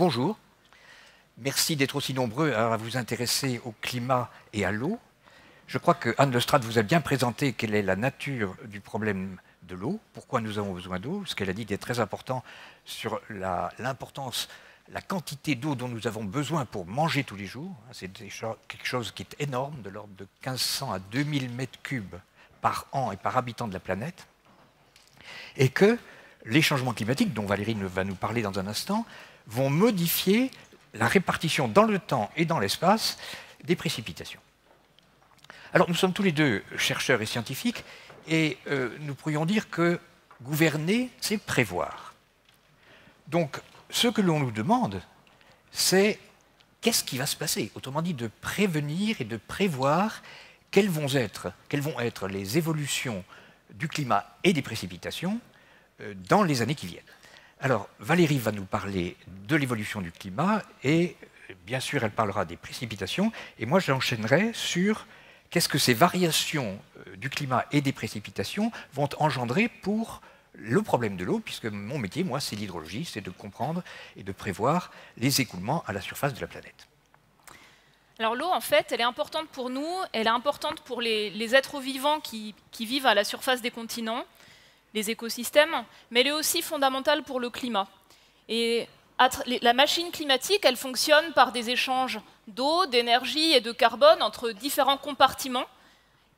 Bonjour, merci d'être aussi nombreux à vous intéresser au climat et à l'eau. Je crois que Anne Lestrade vous a bien présenté quelle est la nature du problème de l'eau, pourquoi nous avons besoin d'eau, ce qu'elle a dit est très important sur l'importance, la quantité d'eau dont nous avons besoin pour manger tous les jours. C'est quelque chose qui est énorme, de l'ordre de 1500 à 2000 mètres cubes par an et par habitant de la planète, et que les changements climatiques, dont Valérie va nous parler dans un instant, vont modifier la répartition dans le temps et dans l'espace des précipitations. Alors nous sommes tous les deux chercheurs et scientifiques, et nous pourrions dire que gouverner, c'est prévoir. Donc ce que l'on nous demande, c'est qu'est-ce qui va se passer? Autrement dit, de prévenir et de prévoir quelles vont être les évolutions du climat et des précipitations dans les années qui viennent. Alors, Valérie va nous parler de l'évolution du climat et, bien sûr, elle parlera des précipitations. Et moi, j'enchaînerai sur qu'est-ce que ces variations du climat et des précipitations vont engendrer pour le problème de l'eau, puisque mon métier, moi, c'est l'hydrologie, c'est de comprendre et de prévoir les écoulements à la surface de la planète. Alors l'eau, en fait, elle est importante pour nous, elle est importante pour les êtres vivants qui vivent à la surface des continents, les écosystèmes, mais elle est aussi fondamentale pour le climat. Et la machine climatique, elle fonctionne par des échanges d'eau, d'énergie et de carbone entre différents compartiments.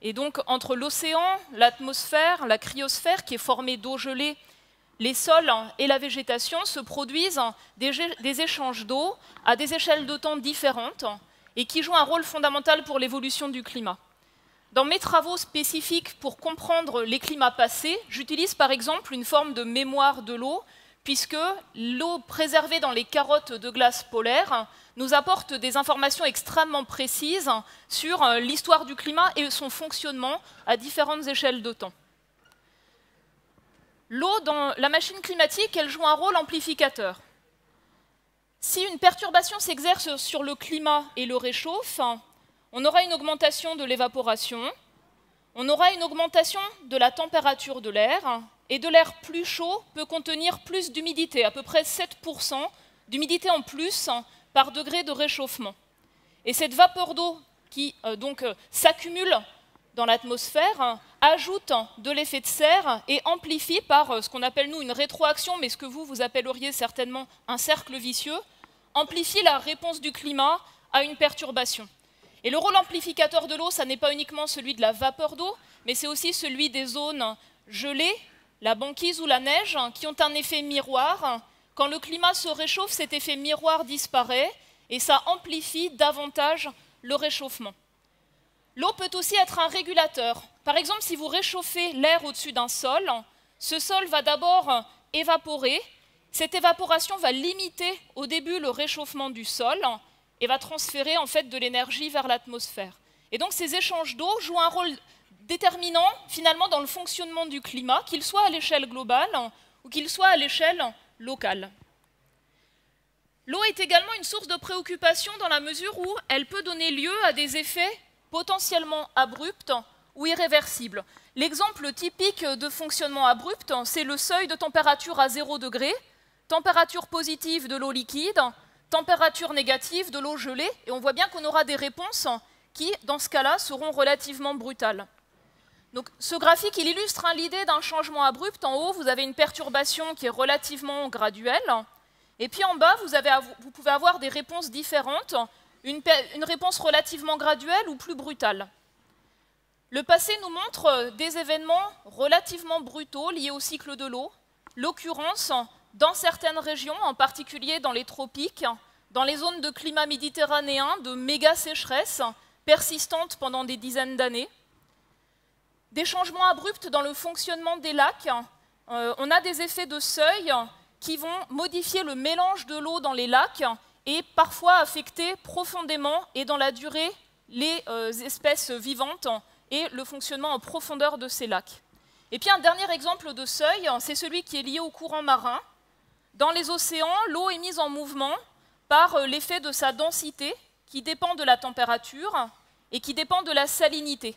Et donc, entre l'océan, l'atmosphère, la cryosphère, qui est formée d'eau gelée, les sols et la végétation se produisent des échanges d'eau à des échelles de temps différentes et qui jouent un rôle fondamental pour l'évolution du climat. Dans mes travaux spécifiques pour comprendre les climats passés, j'utilise par exemple une forme de mémoire de l'eau, puisque l'eau préservée dans les carottes de glace polaire nous apporte des informations extrêmement précises sur l'histoire du climat et son fonctionnement à différentes échelles de temps. L'eau, dans la machine climatique, elle joue un rôle amplificateur. Si une perturbation s'exerce sur le climat et le réchauffe, on aura une augmentation de l'évaporation, on aura une augmentation de la température de l'air, et de l'air plus chaud peut contenir plus d'humidité, à peu près 7% d'humidité en plus par degré de réchauffement. Et cette vapeur d'eau qui s'accumule dans l'atmosphère ajoute de l'effet de serre et amplifie par ce qu'on appelle nous une rétroaction, mais ce que vous appelleriez certainement un cercle vicieux, amplifie la réponse du climat à une perturbation. Et le rôle amplificateur de l'eau, ça n'est pas uniquement celui de la vapeur d'eau, mais c'est aussi celui des zones gelées, la banquise ou la neige, qui ont un effet miroir. Quand le climat se réchauffe, cet effet miroir disparaît et ça amplifie davantage le réchauffement. L'eau peut aussi être un régulateur. Par exemple, si vous réchauffez l'air au-dessus d'un sol, ce sol va d'abord évaporer. Cette évaporation va limiter au début le réchauffement du sol et va transférer en fait de l'énergie vers l'atmosphère. Et donc ces échanges d'eau jouent un rôle déterminant finalement dans le fonctionnement du climat, qu'il soit à l'échelle globale ou qu'il soit à l'échelle locale. L'eau est également une source de préoccupation dans la mesure où elle peut donner lieu à des effets potentiellement abrupts ou irréversibles. L'exemple typique de fonctionnement abrupt, c'est le seuil de température à 0 degré, température positive de l'eau liquide, température négative de l'eau gelée, et on voit bien qu'on aura des réponses qui, dans ce cas-là, seront relativement brutales. Donc, ce graphique, il illustre l'idée d'un changement abrupt. En haut, vous avez une perturbation qui est relativement graduelle, et puis en bas, vous pouvez avoir des réponses différentes, une réponse relativement graduelle ou plus brutale. Le passé nous montre des événements relativement brutaux liés au cycle de l'eau, l'occurrence dans certaines régions, en particulier dans les tropiques, dans les zones de climat méditerranéen, de méga sécheresses persistantes pendant des dizaines d'années. Des changements abrupts dans le fonctionnement des lacs. On a des effets de seuil qui vont modifier le mélange de l'eau dans les lacs et parfois affecter profondément et dans la durée les espèces vivantes et le fonctionnement en profondeur de ces lacs. Et puis un dernier exemple de seuil, c'est celui qui est lié au courant marin. Dans les océans, l'eau est mise en mouvement par l'effet de sa densité qui dépend de la température et qui dépend de la salinité.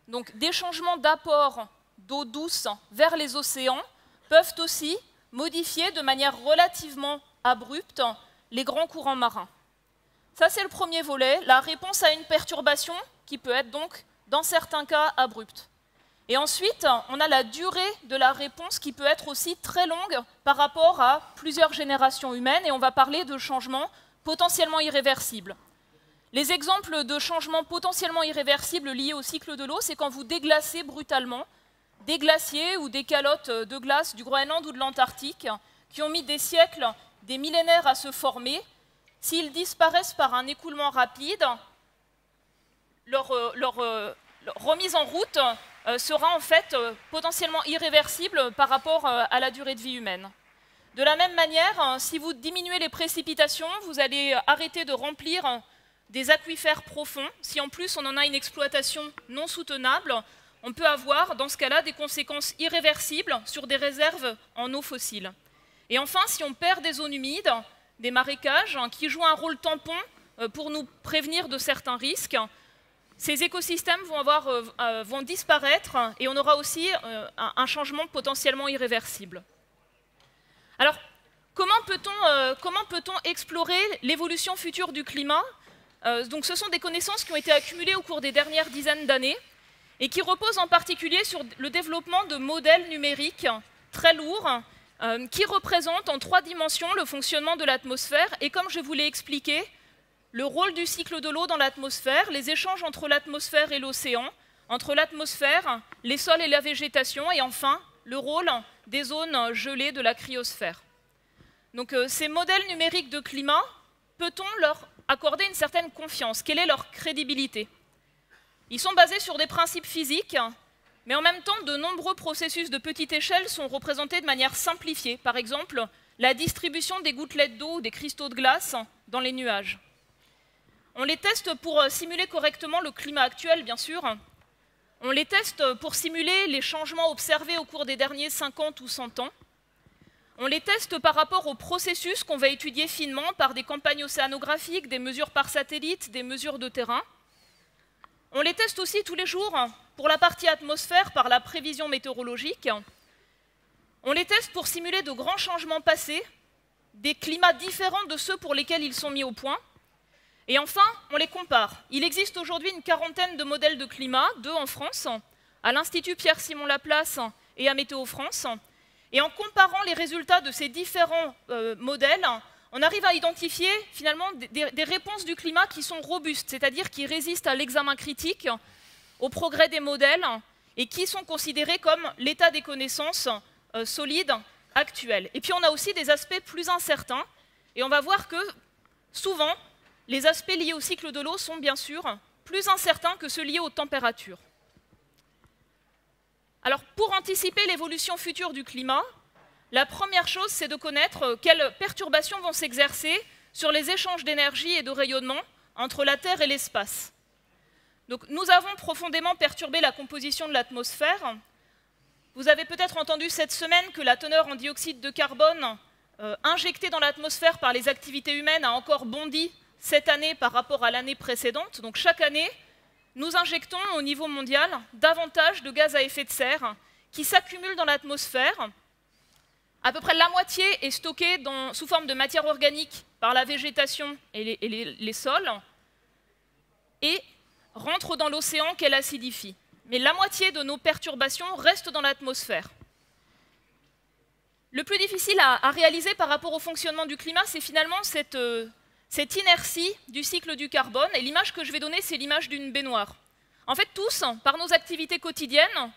Donc des changements d'apport d'eau douce vers les océans peuvent aussi modifier de manière relativement abrupte les grands courants marins. Ça, c'est le premier volet, la réponse à une perturbation qui peut être donc, dans certains cas, abrupte. Et ensuite, on a la durée de la réponse qui peut être aussi très longue par rapport à plusieurs générations humaines, et on va parler de changements potentiellement irréversibles. Les exemples de changements potentiellement irréversibles liés au cycle de l'eau, c'est quand vous déglacez brutalement des glaciers ou des calottes de glace du Groenland ou de l'Antarctique qui ont mis des siècles, des millénaires à se former. S'ils disparaissent par un écoulement rapide, leur remise en route sera en fait potentiellement irréversible par rapport à la durée de vie humaine. De la même manière, si vous diminuez les précipitations, vous allez arrêter de remplir des aquifères profonds. Si en plus on en a une exploitation non soutenable, on peut avoir dans ce cas-là des conséquences irréversibles sur des réserves en eau fossile. Et enfin, si on perd des zones humides, des marécages qui jouent un rôle tampon pour nous prévenir de certains risques, ces écosystèmes vont disparaître et on aura aussi un changement potentiellement irréversible. Alors, comment peut-on explorer l'évolution future du climat? Donc, ce sont des connaissances qui ont été accumulées au cours des dernières dizaines d'années et qui reposent en particulier sur le développement de modèles numériques très lourds qui représentent en 3 dimensions le fonctionnement de l'atmosphère et, comme je vous l'ai expliqué, le rôle du cycle de l'eau dans l'atmosphère, les échanges entre l'atmosphère et l'océan, entre l'atmosphère, les sols et la végétation, et enfin, le rôle des zones gelées de la cryosphère. Donc ces modèles numériques de climat, peut-on leur accorder une certaine confiance? Quelle est leur crédibilité? Ils sont basés sur des principes physiques, mais en même temps, de nombreux processus de petite échelle sont représentés de manière simplifiée. Par exemple, la distribution des gouttelettes d'eau ou des cristaux de glace dans les nuages. On les teste pour simuler correctement le climat actuel, bien sûr. On les teste pour simuler les changements observés au cours des derniers 50 ou 100 ans. On les teste par rapport aux processus qu'on va étudier finement par des campagnes océanographiques, des mesures par satellite, des mesures de terrain. On les teste aussi tous les jours pour la partie atmosphère par la prévision météorologique. On les teste pour simuler de grands changements passés, des climats différents de ceux pour lesquels ils sont mis au point. Et enfin, on les compare. Il existe aujourd'hui une quarantaine de modèles de climat, 2 en France, à l'Institut Pierre-Simon Laplace et à Météo France. Et en comparant les résultats de ces différents modèles, on arrive à identifier finalement des réponses du climat qui sont robustes, c'est-à-dire qui résistent à l'examen critique, au progrès des modèles, et qui sont considérés comme l'état des connaissances solides actuelles. Et puis on a aussi des aspects plus incertains, et on va voir que souvent, les aspects liés au cycle de l'eau sont bien sûr plus incertains que ceux liés aux températures. Alors, pour anticiper l'évolution future du climat, la première chose, c'est de connaître quelles perturbations vont s'exercer sur les échanges d'énergie et de rayonnement entre la Terre et l'espace. Donc, nous avons profondément perturbé la composition de l'atmosphère. Vous avez peut-être entendu cette semaine que la teneur en dioxyde de carbone injectée dans l'atmosphère par les activités humaines a encore bondi cette année par rapport à l'année précédente. Donc, chaque année, nous injectons au niveau mondial davantage de gaz à effet de serre qui s'accumulent dans l'atmosphère. À peu près la moitié est stockée sous forme de matière organique par la végétation et les sols et rentre dans l'océan qu'elle acidifie. Mais la moitié de nos perturbations reste dans l'atmosphère. Le plus difficile à réaliser par rapport au fonctionnement du climat, c'est finalement cette inertie du cycle du carbone. Et l'image que je vais donner, c'est l'image d'une baignoire. En fait, tous, par nos activités quotidiennes,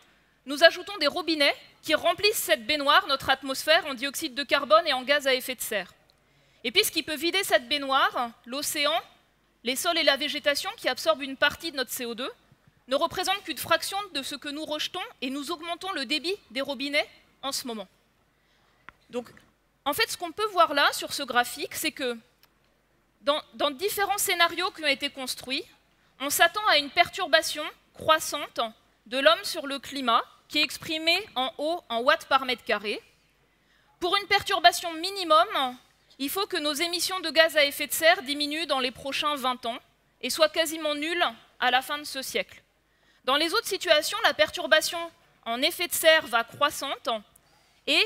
nous ajoutons des robinets qui remplissent cette baignoire, notre atmosphère, en dioxyde de carbone et en gaz à effet de serre. Et puis, ce qui peut vider cette baignoire, l'océan, les sols et la végétation, qui absorbent une partie de notre CO2, ne représentent qu'une fraction de ce que nous rejetons et nous augmentons le débit des robinets en ce moment. Donc, en fait, ce qu'on peut voir là, sur ce graphique, c'est que dans différents scénarios qui ont été construits, on s'attend à une perturbation croissante de l'homme sur le climat, qui est exprimée en haut en watts par mètre carré. Pour une perturbation minimum, il faut que nos émissions de gaz à effet de serre diminuent dans les prochains 20 ans et soient quasiment nulles à la fin de ce siècle. Dans les autres situations, la perturbation en effet de serre va croissante et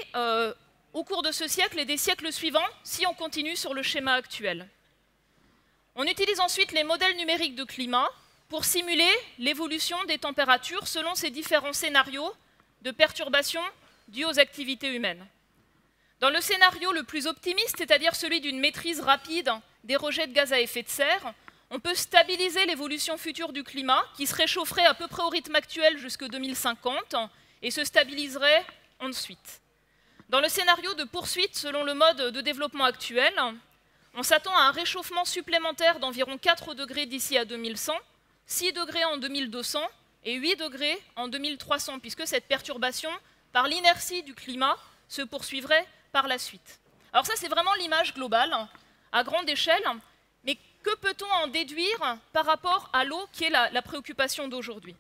au cours de ce siècle et des siècles suivants si on continue sur le schéma actuel. On utilise ensuite les modèles numériques de climat pour simuler l'évolution des températures selon ces différents scénarios de perturbations dues aux activités humaines. Dans le scénario le plus optimiste, c'est-à-dire celui d'une maîtrise rapide des rejets de gaz à effet de serre, on peut stabiliser l'évolution future du climat qui se réchaufferait à peu près au rythme actuel jusqu'en 2050 et se stabiliserait ensuite. Dans le scénario de poursuite selon le mode de développement actuel, on s'attend à un réchauffement supplémentaire d'environ 4 degrés d'ici à 2100, 6 degrés en 2200 et 8 degrés en 2300, puisque cette perturbation, par l'inertie du climat, se poursuivrait par la suite. Alors ça, c'est vraiment l'image globale, à grande échelle, mais que peut-on en déduire par rapport à l'eau, qui est la préoccupation d'aujourd'hui?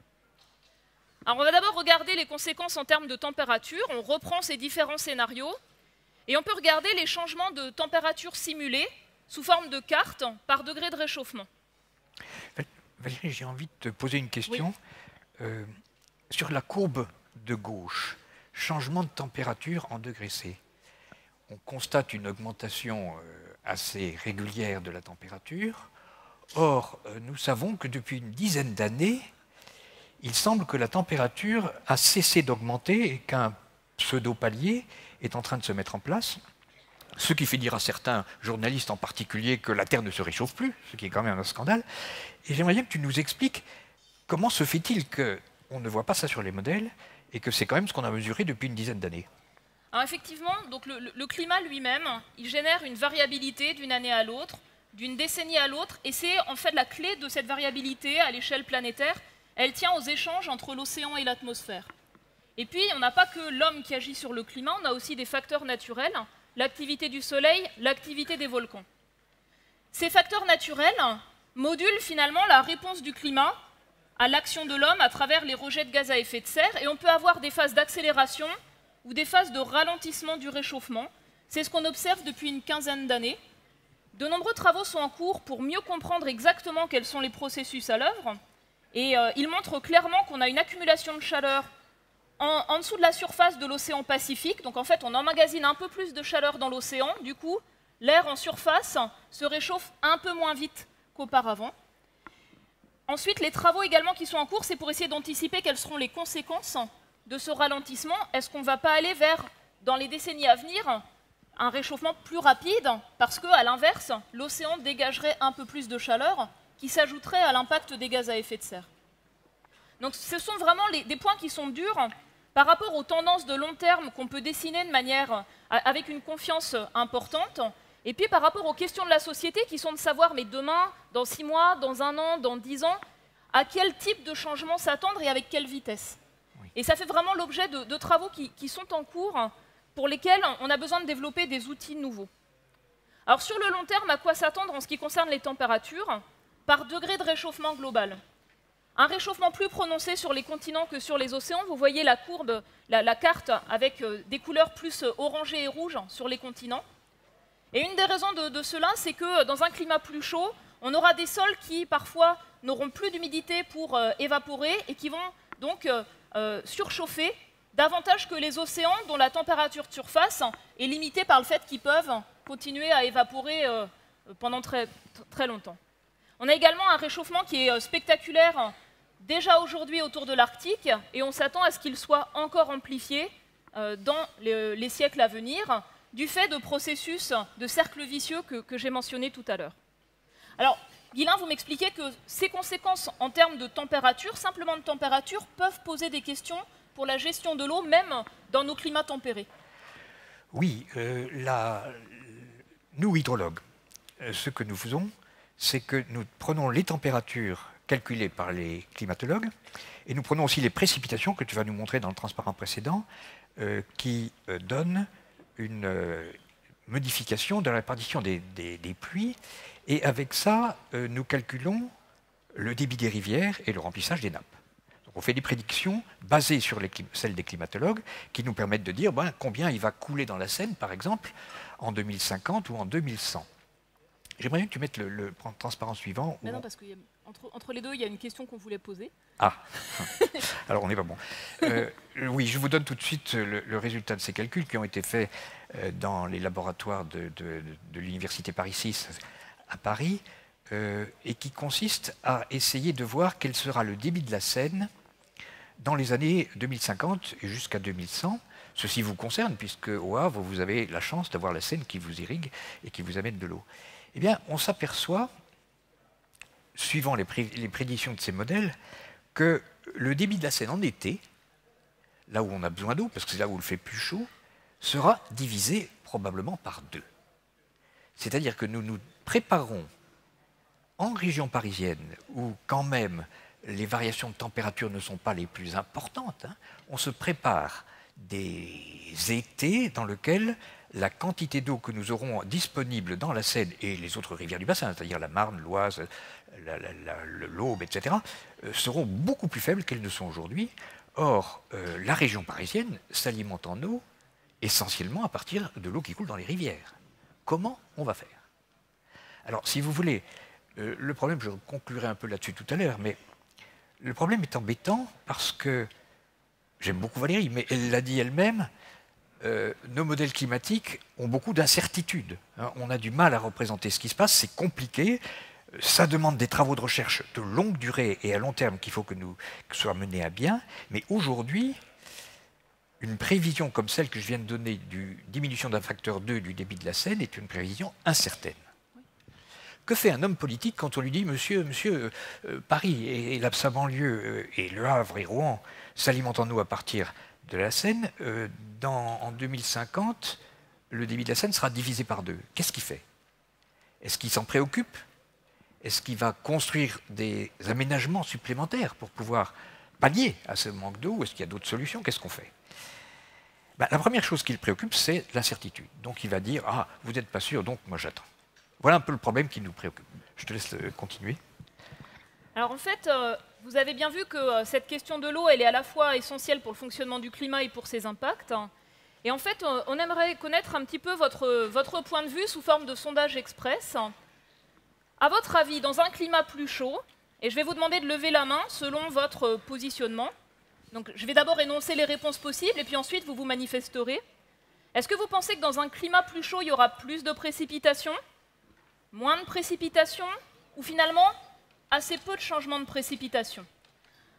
Alors on va d'abord regarder les conséquences en termes de température, on reprend ces différents scénarios, et on peut regarder les changements de température simulés sous forme de carte par degré de réchauffement. Valérie, j'ai envie de te poser une question. Oui. Sur la courbe de gauche, changement de température en degrés C, on constate une augmentation assez régulière de la température. Or, nous savons que depuis une dizaine d'années, il semble que la température a cessé d'augmenter et qu'un pseudo-palier est en train de se mettre en place, ce qui fait dire à certains journalistes en particulier que la Terre ne se réchauffe plus, ce qui est quand même un scandale. Et j'aimerais bien que tu nous expliques comment se fait-il qu'on ne voit pas ça sur les modèles et que c'est quand même ce qu'on a mesuré depuis une dizaine d'années. Alors effectivement, donc le climat lui-même, il génère une variabilité d'une année à l'autre, d'une décennie à l'autre, et c'est en fait la clé de cette variabilité à l'échelle planétaire. Elle tient aux échanges entre l'océan et l'atmosphère. Et puis, on n'a pas que l'homme qui agit sur le climat, on a aussi des facteurs naturels, l'activité du soleil, l'activité des volcans. Ces facteurs naturels modulent finalement la réponse du climat à l'action de l'homme à travers les rejets de gaz à effet de serre, et on peut avoir des phases d'accélération ou des phases de ralentissement du réchauffement. C'est ce qu'on observe depuis une quinzaine d'années. De nombreux travaux sont en cours pour mieux comprendre exactement quels sont les processus à l'œuvre, et ils montrent clairement qu'on a une accumulation de chaleur en dessous de la surface de l'océan Pacifique. Donc en fait, on emmagasine un peu plus de chaleur dans l'océan. Du coup, l'air en surface se réchauffe un peu moins vite qu'auparavant. Ensuite, les travaux également qui sont en cours, c'est pour essayer d'anticiper quelles seront les conséquences de ce ralentissement. Est-ce qu'on ne va pas aller vers, dans les décennies à venir, un réchauffement plus rapide, parce qu'à l'inverse, l'océan dégagerait un peu plus de chaleur qui s'ajouterait à l'impact des gaz à effet de serre. Donc ce sont vraiment des points qui sont durs par rapport aux tendances de long terme qu'on peut dessiner de manière avec une confiance importante, et puis par rapport aux questions de la société qui sont de savoir, mais demain, dans 6 mois, dans 1 an, dans 10 ans, à quel type de changement s'attendre et avec quelle vitesse. Oui. Et ça fait vraiment l'objet de travaux qui sont en cours, pour lesquels on a besoin de développer des outils nouveaux. Alors sur le long terme, à quoi s'attendre en ce qui concerne les températures? Par degré de réchauffement global. Un réchauffement plus prononcé sur les continents que sur les océans. Vous voyez la courbe, la carte avec des couleurs plus orangées et rouges sur les continents. Et une des raisons de cela, c'est que dans un climat plus chaud, on aura des sols qui parfois n'auront plus d'humidité pour évaporer et qui vont donc surchauffer davantage que les océans dont la température de surface est limitée par le fait qu'ils peuvent continuer à évaporer pendant très, très longtemps. On a également un réchauffement qui est spectaculaire déjà aujourd'hui autour de l'Arctique, et on s'attend à ce qu'il soit encore amplifié dans les siècles à venir, du fait de processus de cercle vicieux que j'ai mentionné tout à l'heure. Alors, Guylain, vous m'expliquez que ces conséquences en termes de température, simplement de température, peuvent poser des questions pour la gestion de l'eau, même dans nos climats tempérés. Oui, nous, hydrologues, ce que nous faisons, c'est que nous prenons les températures calculées par les climatologues et nous prenons aussi les précipitations que tu vas nous montrer dans le transparent précédent qui donnent une modification de la répartition des pluies, et avec ça, nous calculons le débit des rivières et le remplissage des nappes. Donc on fait des prédictions basées sur celles des climatologues qui nous permettent de dire combien il va couler dans la Seine, par exemple, en 2050 ou en 2100. J'aimerais bien que tu mettes le transparent suivant. Mais non, parce qu'entre les deux, il y a une question qu'on voulait poser. Ah, alors on n'est pas bon. Oui, je vous donne tout de suite le résultat de ces calculs qui ont été faits dans les laboratoires de l'Université Paris 6 à Paris et qui consistent à essayer de voir quel sera le débit de la Seine dans les années 2050 et jusqu'à 2100. Ceci vous concerne puisque au Havre, vous avez la chance d'avoir la Seine qui vous irrigue et qui vous amène de l'eau. Eh bien, on s'aperçoit, suivant les prédictions de ces modèles, que le débit de la Seine en été, là où on a besoin d'eau, parce que c'est là où il fait plus chaud, sera divisé probablement par 2. C'est-à-dire que nous nous préparons en région parisienne, où quand même les variations de température ne sont pas les plus importantes, hein, on se prépare des étés dans lesquels la quantité d'eau que nous aurons disponible dans la Seine et les autres rivières du bassin, c'est-à-dire la Marne, l'Oise, l'Aube, etc., seront beaucoup plus faibles qu'elles ne sont aujourd'hui. Or, la région parisienne s'alimente en eau essentiellement à partir de l'eau qui coule dans les rivières. Comment on va faire? Alors, si vous voulez, le problème, je conclurai un peu là-dessus tout à l'heure, mais le problème est embêtant parce que, j'aime beaucoup Valérie, mais elle l'a dit elle-même, nos modèles climatiques ont beaucoup d'incertitudes. Hein. On a du mal à représenter ce qui se passe, c'est compliqué, ça demande des travaux de recherche de longue durée et à long terme qu'il faut que soient menés à bien, mais aujourd'hui, une prévision comme celle que je viens de donner du diminution d'un facteur 2 du débit de la Seine est une prévision incertaine. Que fait un homme politique quand on lui dit « Monsieur, Paris et sa banlieue et Le Havre et Rouen s'alimentent en eau à partir de la Seine, en 2050, le débit de la Seine sera divisé par 2. » Qu'est-ce qu'il fait? Est-ce qu'il s'en préoccupe? Est-ce qu'il va construire des aménagements supplémentaires pour pouvoir pallier à ce manque d'eau? Ou est-ce qu'il y a d'autres solutions? Qu'est-ce qu'on fait? La première chose qui le préoccupe, c'est l'incertitude. Donc il va dire « Ah, vous n'êtes pas sûr, donc moi j'attends. » Voilà un peu le problème qui nous préoccupe. Je te laisse continuer. Alors en fait, vous avez bien vu que cette question de l'eau, elle est à la fois essentielle pour le fonctionnement du climat et pour ses impacts. Et en fait, on aimerait connaître un petit peu votre point de vue sous forme de sondage express. À votre avis, dans un climat plus chaud, et je vais vous demander de lever la main selon votre positionnement. Donc je vais d'abord énoncer les réponses possibles et puis ensuite vous vous manifesterez. Est-ce que vous pensez que dans un climat plus chaud, il y aura plus de précipitations, moins de précipitations, ou finalement assez peu de changements de précipitations?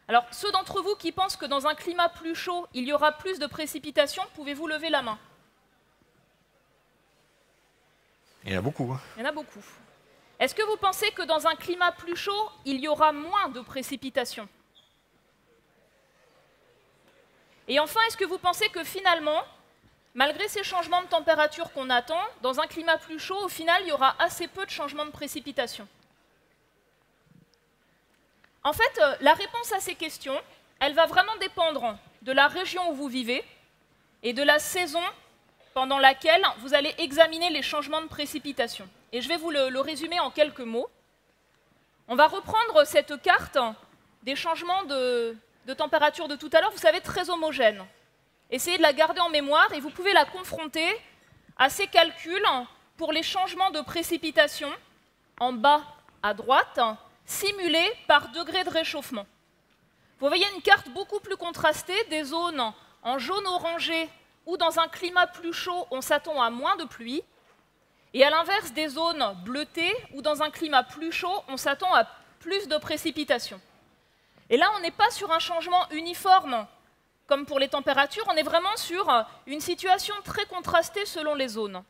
Alors, ceux d'entre vous qui pensent que dans un climat plus chaud, il y aura plus de précipitations, pouvez-vous lever la main? Il y en a beaucoup. Hein. Il y en a beaucoup. Est-ce que vous pensez que dans un climat plus chaud, il y aura moins de précipitations? Et enfin, est-ce que vous pensez que finalement, malgré ces changements de température qu'on attend, dans un climat plus chaud, au final, il y aura assez peu de changements de précipitations? En fait, la réponse à ces questions, elle va vraiment dépendre de la région où vous vivez et de la saison pendant laquelle vous allez examiner les changements de précipitations. Et je vais vous le résumer en quelques mots. On va reprendre cette carte des changements de température de tout à l'heure, vous savez, très homogène. Essayez de la garder en mémoire et vous pouvez la confronter à ces calculs pour les changements de précipitation en bas à droite, simulés par degré de réchauffement. Vous voyez une carte beaucoup plus contrastée, des zones en jaune orangé où dans un climat plus chaud, on s'attend à moins de pluie, et à l'inverse des zones bleutées où dans un climat plus chaud, on s'attend à plus de précipitations. Et là, on n'est pas sur un changement uniforme comme pour les températures, on est vraiment sur une situation très contrastée selon les zones.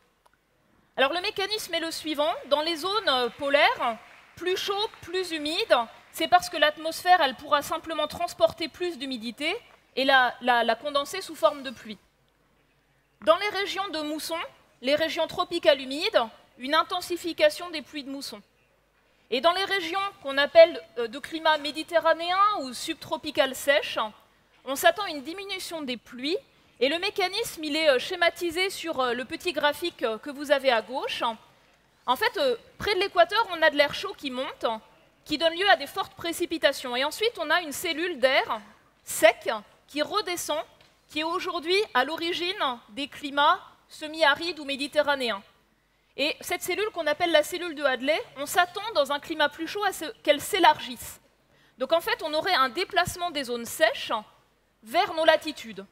Alors le mécanisme est le suivant, dans les zones polaires, plus chaud, plus humide, c'est parce que l'atmosphère, elle pourra simplement transporter plus d'humidité et la condenser sous forme de pluie. Dans les régions de mousson, les régions tropicales humides, une intensification des pluies de mousson. Et dans les régions qu'on appelle de climat méditerranéen ou subtropical sèche, on s'attend à une diminution des pluies, et le mécanisme il est schématisé sur le petit graphique que vous avez à gauche. En fait, près de l'équateur, on a de l'air chaud qui monte, qui donne lieu à des fortes précipitations. Et ensuite, on a une cellule d'air sec qui redescend, qui est aujourd'hui à l'origine des climats semi-arides ou méditerranéens. Et cette cellule qu'on appelle la cellule de Hadley, on s'attend dans un climat plus chaud à ce qu'elle s'élargisse. Donc en fait, on aurait un déplacement des zones sèches vers nos latitudes.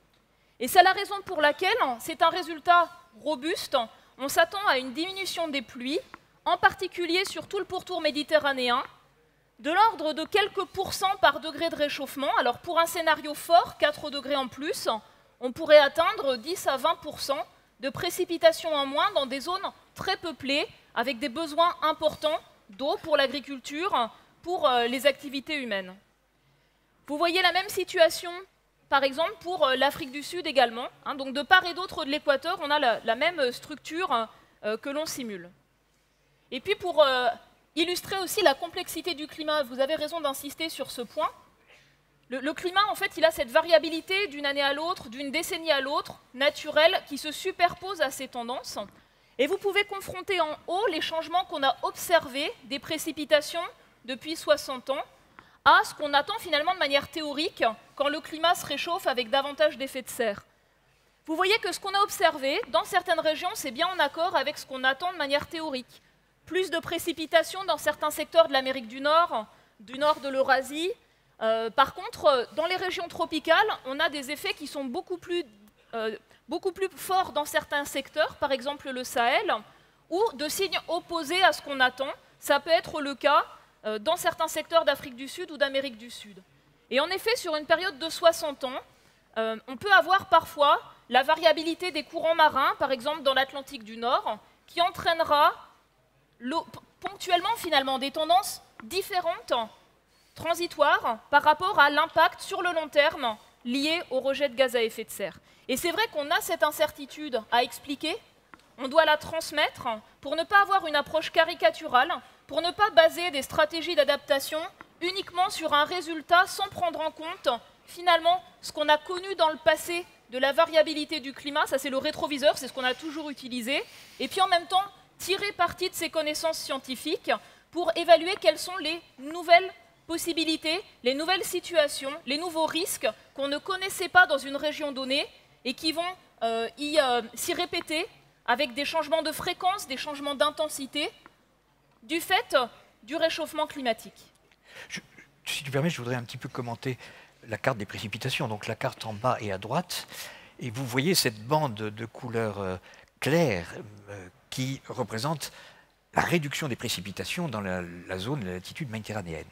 Et c'est la raison pour laquelle c'est un résultat robuste. On s'attend à une diminution des pluies, en particulier sur tout le pourtour méditerranéen, de l'ordre de quelques pourcents par degré de réchauffement. Alors pour un scénario fort, 4 degrés en plus, on pourrait atteindre 10 à 20% de précipitations en moins dans des zones très peuplées, avec des besoins importants d'eau pour l'agriculture, pour les activités humaines. Vous voyez la même situation, par exemple, pour l'Afrique du Sud également. Donc de part et d'autre de l'équateur, on a la même structure que l'on simule. Et puis pour illustrer aussi la complexité du climat, vous avez raison d'insister sur ce point. Le climat, en fait, il a cette variabilité d'une année à l'autre, d'une décennie à l'autre, naturelle, qui se superpose à ces tendances. Et vous pouvez confronter en haut les changements qu'on a observés des précipitations depuis 60 ans à ce qu'on attend finalement de manière théorique quand le climat se réchauffe avec davantage d'effets de serre. Vous voyez que ce qu'on a observé dans certaines régions, c'est bien en accord avec ce qu'on attend de manière théorique. Plus de précipitations dans certains secteurs de l'Amérique du nord de l'Eurasie. Par contre, dans les régions tropicales, on a des effets qui sont beaucoup plus forts dans certains secteurs, par exemple le Sahel, ou de signes opposés à ce qu'on attend. Ça peut être le cas dans certains secteurs d'Afrique du Sud ou d'Amérique du Sud. Et en effet, sur une période de 60 ans, on peut avoir parfois la variabilité des courants marins, par exemple dans l'Atlantique du Nord, qui entraînera ponctuellement finalement des tendances différentes, transitoires, par rapport à l'impact sur le long terme lié au rejet de gaz à effet de serre. Et c'est vrai qu'on a cette incertitude à expliquer, on doit la transmettre pour ne pas avoir une approche caricaturale, pour ne pas baser des stratégies d'adaptation uniquement sur un résultat sans prendre en compte finalement ce qu'on a connu dans le passé de la variabilité du climat, ça c'est le rétroviseur, c'est ce qu'on a toujours utilisé, et puis en même temps tirer parti de ces connaissances scientifiques pour évaluer quelles sont les nouvelles possibilités, les nouvelles situations, les nouveaux risques qu'on ne connaissait pas dans une région donnée et qui vont s'y répéter avec des changements de fréquence, des changements d'intensité du fait du réchauffement climatique. Si tu permets, je voudrais un petit peu commenter la carte des précipitations. Donc la carte en bas est à droite, et vous voyez cette bande de couleur claire qui représente la réduction des précipitations dans la zone de la latitude méditerranéenne.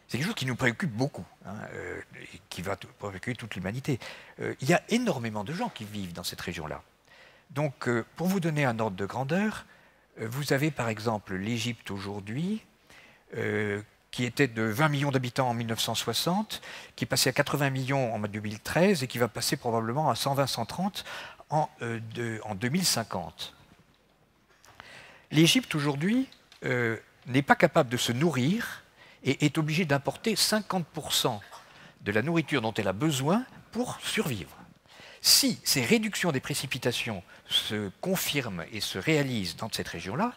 C'est quelque chose qui nous préoccupe beaucoup, et qui va préoccuper toute l'humanité. Il y a énormément de gens qui vivent dans cette région-là. Donc, pour vous donner un ordre de grandeur, vous avez par exemple l'Égypte aujourd'hui, qui était de 20 millions d'habitants en 1960, qui est passé à 80 millions en 2013 et qui va passer probablement à 120-130 en 2050. L'Égypte aujourd'hui n'est pas capable de se nourrir et est obligée d'importer 50% de la nourriture dont elle a besoin pour survivre. Si ces réductions des précipitations se confirment et se réalisent dans cette région-là,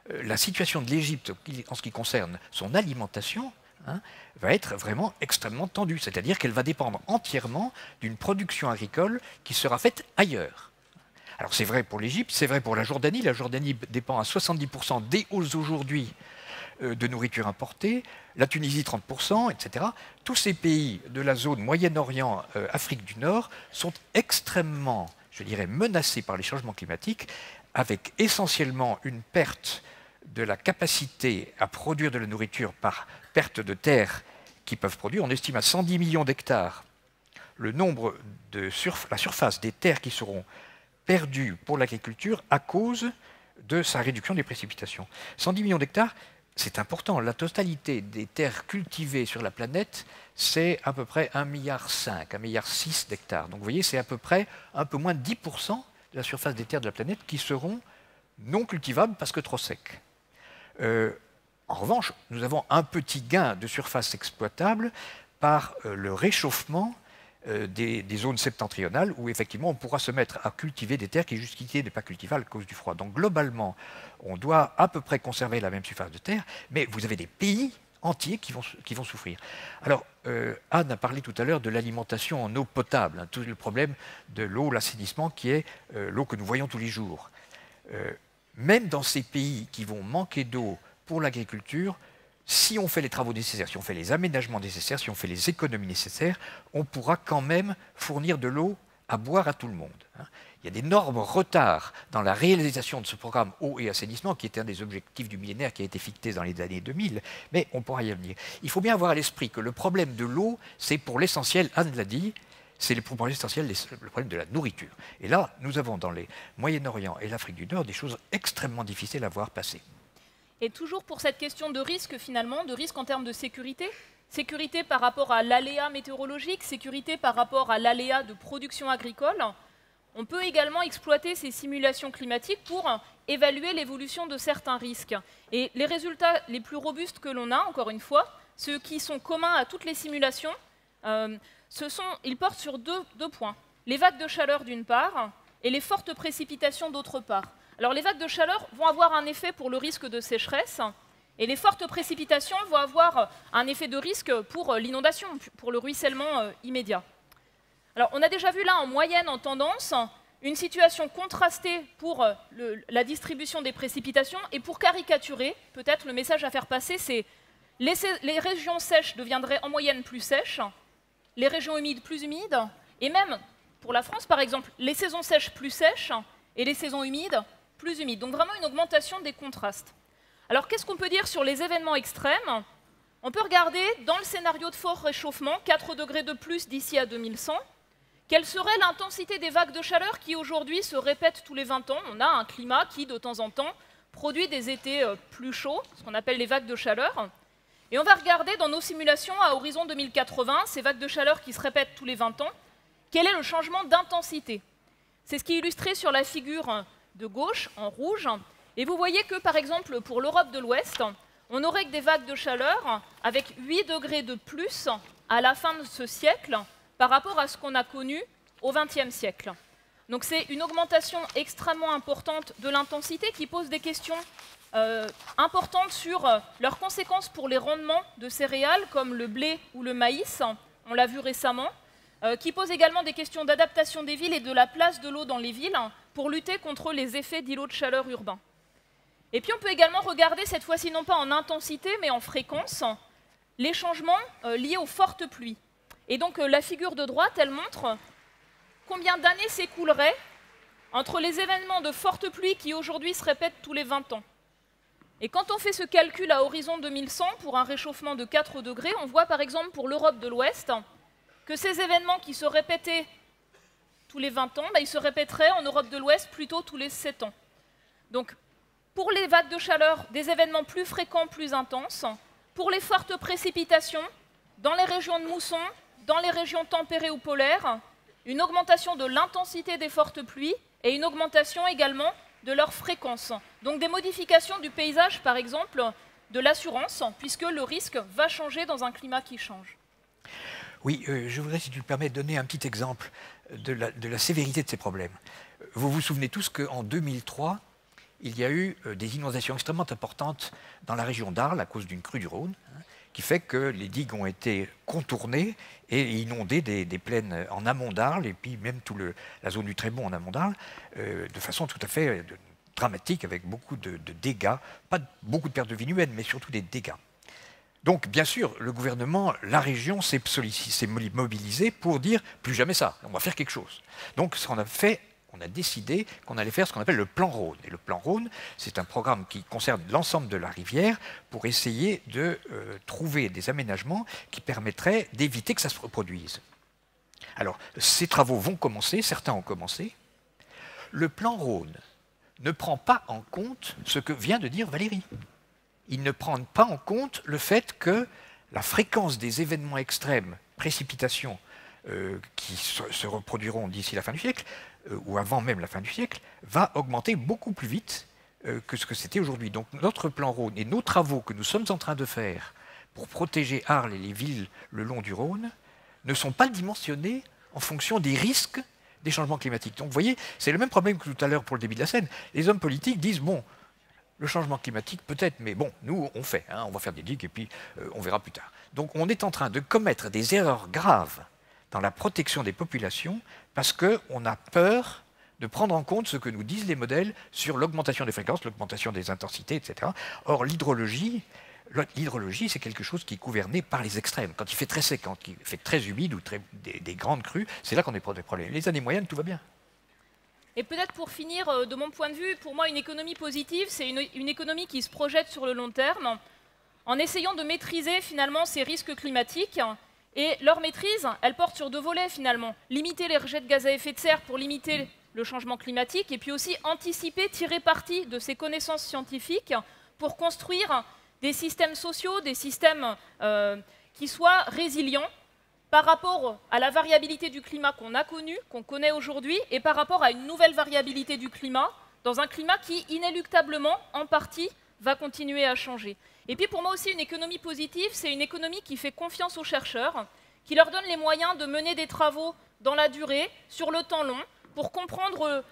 la situation de l'Égypte en ce qui concerne son alimentation va être vraiment extrêmement tendue, c'est-à-dire qu'elle va dépendre entièrement d'une production agricole qui sera faite ailleurs. Alors c'est vrai pour l'Égypte, c'est vrai pour la Jordanie. La Jordanie dépend à 70% dès aujourd'hui de nourriture importée, la Tunisie 30%, etc. Tous ces pays de la zone Moyen-Orient, Afrique du Nord sont extrêmement, je dirais, menacés par les changements climatiques, avec essentiellement une perte de la capacité à produire de la nourriture par perte de terres qui peuvent produire. On estime à 110 millions d'hectares le nombre de la surface des terres qui seront perdues pour l'agriculture à cause de sa réduction des précipitations. 110 millions d'hectares, c'est important. La totalité des terres cultivées sur la planète, c'est à peu près 1,5 milliard, 1,6 milliard d'hectares. Donc vous voyez, c'est à peu près un peu moins de 10% de la surface des terres de la planète qui seront non cultivables parce que trop secs. En revanche, nous avons un petit gain de surface exploitable par le réchauffement des zones septentrionales où effectivement on pourra se mettre à cultiver des terres qui jusqu'ici n'étaient pas cultivables à cause du froid. Donc globalement, on doit à peu près conserver la même surface de terre, mais vous avez des pays entiers qui vont souffrir. Alors, Anne a parlé tout à l'heure de l'alimentation en eau potable, tout le problème de l'eau, l'assainissement qui est l'eau que nous voyons tous les jours. même dans ces pays qui vont manquer d'eau pour l'agriculture, si on fait les travaux nécessaires, si on fait les aménagements nécessaires, si on fait les économies nécessaires, on pourra quand même fournir de l'eau à boire à tout le monde. Il y a d'énormes retards dans la réalisation de ce programme eau et assainissement, qui était un des objectifs du millénaire qui a été fixé dans les années 2000, mais on pourra y venir. Il faut bien avoir à l'esprit que le problème de l'eau, c'est pour l'essentiel, Anne l'a dit, c'est pour l'essentiel le problème de la nourriture. Et là, nous avons dans les Moyen-Orient et l'Afrique du Nord des choses extrêmement difficiles à voir passer. Et toujours pour cette question de risque finalement, de risque en termes de sécurité. Sécurité par rapport à l'aléa météorologique, sécurité par rapport à l'aléa de production agricole. On peut également exploiter ces simulations climatiques pour évaluer l'évolution de certains risques. Et les résultats les plus robustes que l'on a, encore une fois, ceux qui sont communs à toutes les simulations, ils portent sur deux points. Les vagues de chaleur d'une part et les fortes précipitations d'autre part. Alors les vagues de chaleur vont avoir un effet pour le risque de sécheresse et les fortes précipitations vont avoir un effet de risque pour l'inondation, pour le ruissellement immédiat. Alors on a déjà vu là en moyenne, en tendance, une situation contrastée pour la distribution des précipitations et pour caricaturer, peut-être le message à faire passer, c'est les régions sèches deviendraient en moyenne plus sèches, les régions humides plus humides et même, pour la France par exemple, les saisons sèches plus sèches et les saisons humides plus humides. Donc vraiment une augmentation des contrastes. Alors qu'est-ce qu'on peut dire sur les événements extrêmes? On peut regarder dans le scénario de fort réchauffement, 4 degrés de plus d'ici à 2100, quelle serait l'intensité des vagues de chaleur qui aujourd'hui se répètent tous les 20 ans. On a un climat qui de temps en temps produit des étés plus chauds, ce qu'on appelle les vagues de chaleur. Et on va regarder dans nos simulations à horizon 2080, ces vagues de chaleur qui se répètent tous les 20 ans, quel est le changement d'intensité. C'est ce qui est illustré sur la figure de gauche, en rouge. Et vous voyez que, par exemple, pour l'Europe de l'Ouest, on aurait que des vagues de chaleur avec 8 degrés de plus à la fin de ce siècle par rapport à ce qu'on a connu au XXe siècle. Donc c'est une augmentation extrêmement importante de l'intensité qui pose des questions importantes sur leurs conséquences pour les rendements de céréales comme le blé ou le maïs, on l'a vu récemment, qui pose également des questions d'adaptation des villes et de la place de l'eau dans les villes pour lutter contre les effets d'îlots de chaleur urbains. Et puis on peut également regarder, cette fois-ci non pas en intensité, mais en fréquence, les changements liés aux fortes pluies. Et donc la figure de droite, elle montre combien d'années s'écouleraient entre les événements de fortes pluies qui aujourd'hui se répètent tous les 20 ans. Et quand on fait ce calcul à horizon 2100 pour un réchauffement de 4 degrés, on voit par exemple pour l'Europe de l'Ouest que ces événements qui se répétaient tous les 20 ans, ils se répéteraient en Europe de l'Ouest plutôt tous les 7 ans. Donc pour les vagues de chaleur, des événements plus fréquents, plus intenses. Pour les fortes précipitations, dans les régions de mousson, dans les régions tempérées ou polaires, une augmentation de l'intensité des fortes pluies et une augmentation également de leur fréquence. Donc des modifications du paysage, par exemple, de l'assurance, puisque le risque va changer dans un climat qui change. Oui, je voudrais, si tu le permets, donner un petit exemple de la sévérité de ces problèmes. Vous vous souvenez tous qu'en 2003, il y a eu des inondations extrêmement importantes dans la région d'Arles à cause d'une crue du Rhône, qui fait que les digues ont été contournées et inondées des plaines en amont d'Arles, et puis même toute la zone du Trébont en amont d'Arles, de façon tout à fait dramatique, avec beaucoup de dégâts, pas beaucoup de pertes de vie humaine, mais surtout des dégâts. Donc, bien sûr, le gouvernement, la région s'est mobilisée pour dire « plus jamais ça, on va faire quelque chose ». Donc, ce qu'on a fait, on a décidé qu'on allait faire ce qu'on appelle le plan Rhône. Et le plan Rhône, c'est un programme qui concerne l'ensemble de la rivière pour essayer de trouver des aménagements qui permettraient d'éviter que ça se reproduise. Alors, ces travaux vont commencer, certains ont commencé. Le plan Rhône ne prend pas en compte ce que vient de dire Valérie. Il ne prend pas en compte le fait que la fréquence des événements extrêmes, précipitations, qui se reproduiront d'ici la fin du siècle, ou avant même la fin du siècle, va augmenter beaucoup plus vite que ce que c'était aujourd'hui. Donc notre plan Rhône et nos travaux que nous sommes en train de faire pour protéger Arles et les villes le long du Rhône ne sont pas dimensionnés en fonction des risques des changements climatiques. Donc vous voyez, c'est le même problème que tout à l'heure pour le débit de la Seine. Les hommes politiques disent, bon, le changement climatique peut-être, mais bon, nous on fait, on va faire des digues et puis on verra plus tard. Donc on est en train de commettre des erreurs graves dans la protection des populations parce qu'on a peur de prendre en compte ce que nous disent les modèles sur l'augmentation des fréquences, l'augmentation des intensités, etc. Or, l'hydrologie, c'est quelque chose qui est gouverné par les extrêmes. Quand il fait très sec, quand il fait très humide ou des grandes crues, c'est là qu'on est des problèmes. Les années moyennes, tout va bien. Et peut-être pour finir, de mon point de vue, pour moi, une économie positive, c'est une économie qui se projette sur le long terme, en essayant de maîtriser finalement ces risques climatiques. Et leur maîtrise, elle porte sur deux volets finalement. Limiter les rejets de gaz à effet de serre pour limiter le changement climatique, et puis aussi anticiper, tirer parti de ces connaissances scientifiques pour construire des systèmes sociaux, des systèmes qui soient résilients par rapport à la variabilité du climat qu'on a connue, qu'on connaît aujourd'hui, et par rapport à une nouvelle variabilité du climat, dans un climat qui, inéluctablement, en partie, va continuer à changer. Et puis pour moi aussi, une économie positive, c'est une économie qui fait confiance aux chercheurs, qui leur donne les moyens de mener des travaux dans la durée, sur le temps long, pour comprendre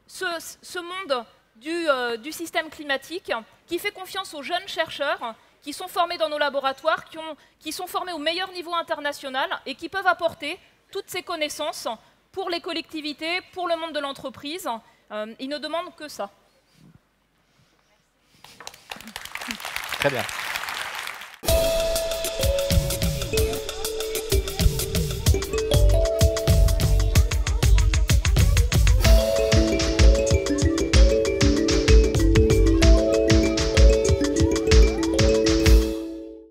ce monde du système climatique, qui fait confiance aux jeunes chercheurs, qui sont formés dans nos laboratoires, qui sont formés au meilleur niveau international et qui peuvent apporter toutes ces connaissances pour les collectivités, pour le monde de l'entreprise. Ils ne demandent que ça. Très bien.